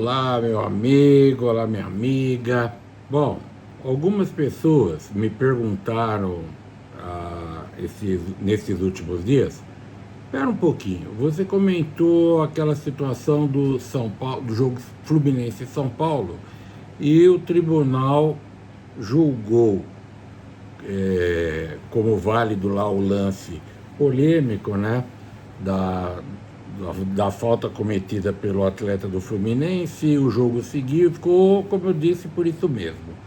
Olá, meu amigo, olá, minha amiga. Bom, algumas pessoas me perguntaram nesses últimos dias. Espera um pouquinho, você comentou aquela situação do São Paulo, do jogo Fluminense e São Paulo, e o tribunal julgou como válido lá o lance polêmico, né, da, da falta cometida pelo atleta do Fluminense. O jogo seguiu, ficou, como eu disse, por isso mesmo.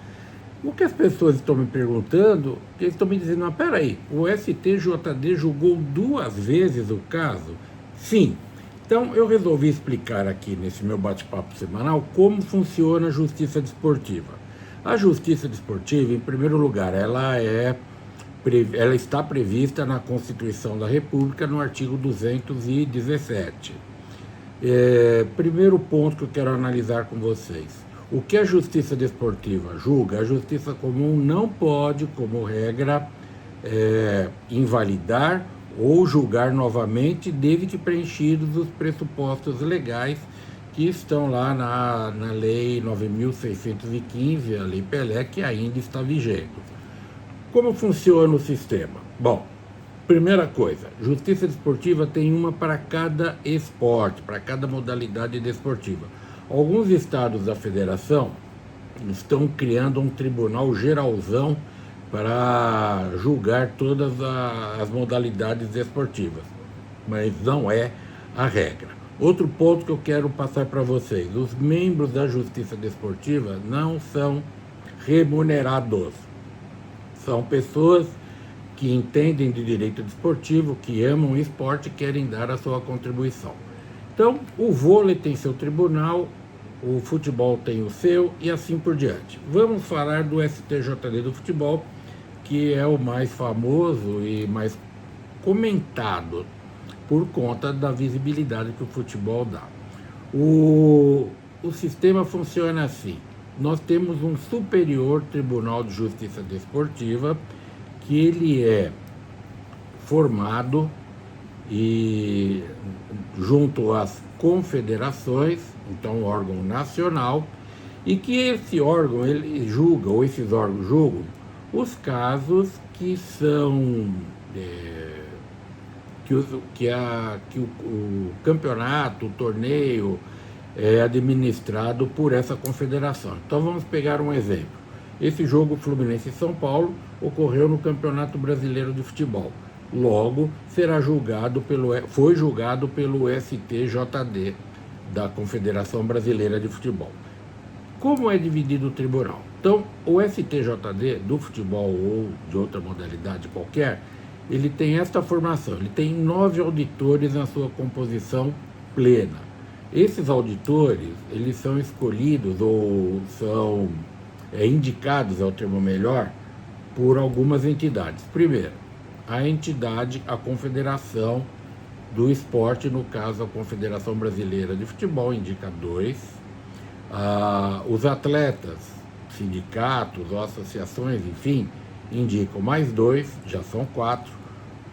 O que as pessoas estão me perguntando, eles estão me dizendo, mas peraí, o STJD julgou 2 vezes o caso? Sim. Então eu resolvi explicar aqui nesse meu bate-papo semanal como funciona a justiça desportiva. A justiça desportiva, em primeiro lugar, ela está prevista na Constituição da República, no artigo 217. Primeiro ponto que eu quero analisar com vocês. O que a justiça desportiva julga, a justiça comum não pode, como regra, invalidar ou julgar novamente, desde que preenchidos os pressupostos legais que estão lá na Lei 9.615, a Lei Pelé, que ainda está vigente. Como funciona o sistema? Bom, primeira coisa, justiça desportiva tem uma para cada esporte, para cada modalidade desportiva. Alguns estados da federação estão criando um tribunal geralzão para julgar todas as modalidades desportivas, mas não é a regra. Outro ponto que eu quero passar para vocês: os membros da justiça desportiva não são remunerados. São pessoas que entendem de direito desportivo, que amam o esporte e querem dar a sua contribuição. Então, o vôlei tem seu tribunal, o futebol tem o seu e assim por diante. Vamos falar do STJD do futebol, que é o mais famoso e mais comentado por conta da visibilidade que o futebol dá. O sistema funciona assim: nós temos um Superior Tribunal de Justiça Desportiva, que ele é formado e junto às confederações, então órgão nacional, e que esse órgão ele julga, ou esses órgãos julgam, os casos que são que o campeonato, o torneio é administrado por essa confederação. Então vamos pegar um exemplo. Esse jogo Fluminense e São Paulo ocorreu no Campeonato Brasileiro de Futebol. Logo, foi julgado pelo STJD, da Confederação Brasileira de Futebol. Como é dividido o tribunal? Então, o STJD do futebol ou de outra modalidade qualquer, ele tem esta formação, ele tem 9 auditores na sua composição plena. Esses auditores, eles são escolhidos ou são indicados, é o termo melhor, por algumas entidades. Primeiro, a entidade, a Confederação do Esporte, no caso a Confederação Brasileira de Futebol, indica 2. Os atletas, sindicatos ou associações, enfim, indicam mais 2, já são 4.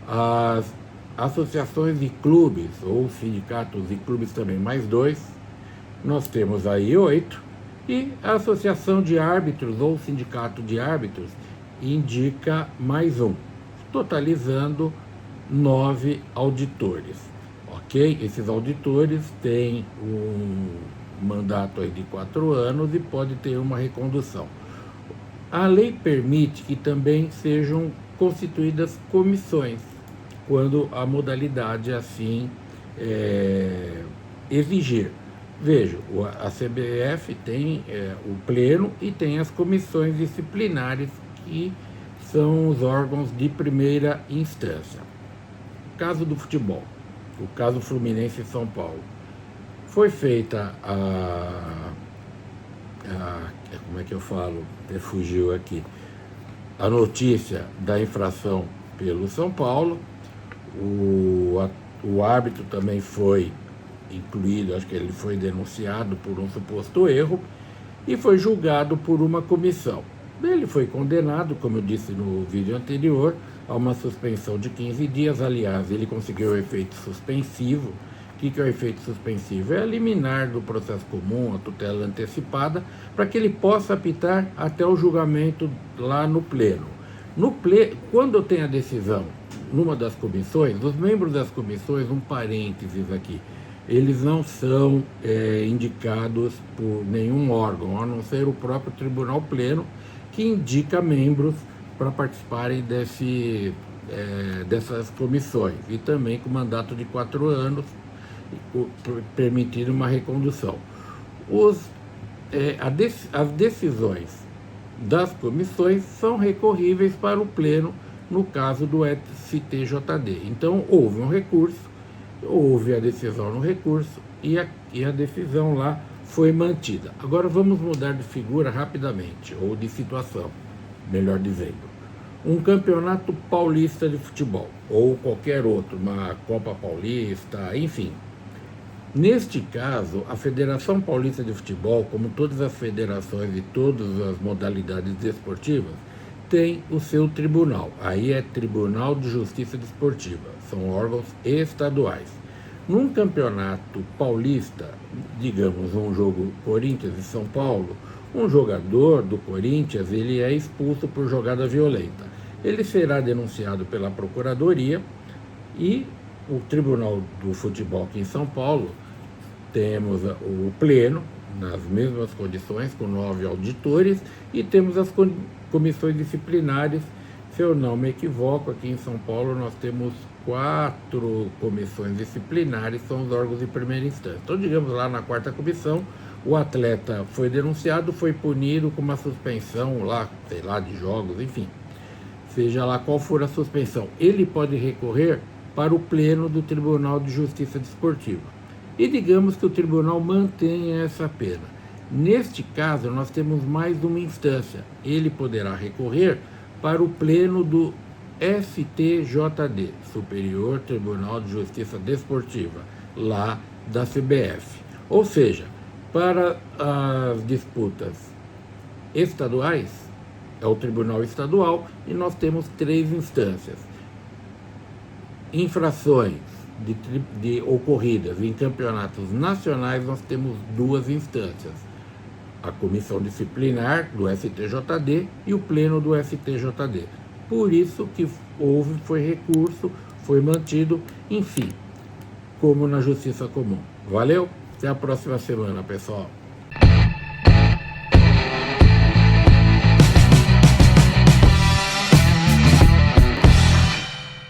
As associações de clubes, ou sindicatos e clubes também, mais 2. Nós temos aí 8. E a associação de árbitros ou sindicato de árbitros indica mais 1, totalizando 9 auditores, ok? Esses auditores têm um mandato aí de 4 anos e pode ter uma recondução. A lei permite que também sejam constituídas comissões, quando a modalidade assim exigir. Veja, a CBF tem o pleno e tem as comissões disciplinares, que são os órgãos de primeira instância. O caso do futebol, o caso Fluminense e São Paulo, foi feita como é que eu falo? Fugiu aqui. A notícia da infração pelo São Paulo, o árbitro também foi incluído, acho que ele foi denunciado por um suposto erro e foi julgado por uma comissão. Ele foi condenado, como eu disse no vídeo anterior, a uma suspensão de 15 dias. Aliás, ele conseguiu o efeito suspensivo, O que é o efeito suspensivo? É eliminar do processo comum a tutela antecipada para que ele possa apitar até o julgamento lá no pleno. Quando tem a decisão numa das comissões, os membros das comissões, um parênteses aqui, eles não são indicados por nenhum órgão, a não ser o próprio Tribunal Pleno, que indica membros para participarem dessas comissões, e também com mandato de 4 anos, permitindo uma recondução. As decisões das comissões são recorríveis para o Pleno no caso do STJD. Então, houve um recurso, houve a decisão no recurso e a decisão lá foi mantida. Agora vamos mudar de figura rapidamente, ou de situação, melhor dizendo. Um campeonato paulista de futebol, ou qualquer outro, uma Copa Paulista, enfim. Neste caso, a Federação Paulista de Futebol, como todas as federações e todas as modalidades desportivas, tem o seu tribunal. Aí é Tribunal de Justiça Desportiva, são órgãos estaduais. Num campeonato paulista, digamos um jogo Corinthians e São Paulo, um jogador do Corinthians ele é expulso por jogada violenta. Ele será denunciado pela Procuradoria e o Tribunal do Futebol aqui em São Paulo, temos o Pleno, nas mesmas condições, com 9 auditores, e temos as comissões disciplinares. Se eu não me equivoco, aqui em São Paulo nós temos 4 comissões disciplinares, são os órgãos de primeira instância. Então, digamos lá na 4ª comissão, o atleta foi denunciado, foi punido com uma suspensão lá, sei lá, de jogos, enfim. Seja lá qual for a suspensão, ele pode recorrer para o Pleno do Tribunal de Justiça Desportiva. E digamos que o tribunal mantenha essa pena. Neste caso, nós temos mais uma instância. Ele poderá recorrer para o Pleno do STJD, Superior Tribunal de Justiça Desportiva, lá da CBF. Ou seja, para as disputas estaduais, é o Tribunal Estadual, e nós temos 3 instâncias. Infrações ocorridas em campeonatos nacionais, nós temos 2 instâncias. A Comissão Disciplinar do STJD e o Pleno do STJD. Por isso que foi recurso, foi mantido, enfim, como na Justiça Comum. Valeu? Até a próxima semana, pessoal.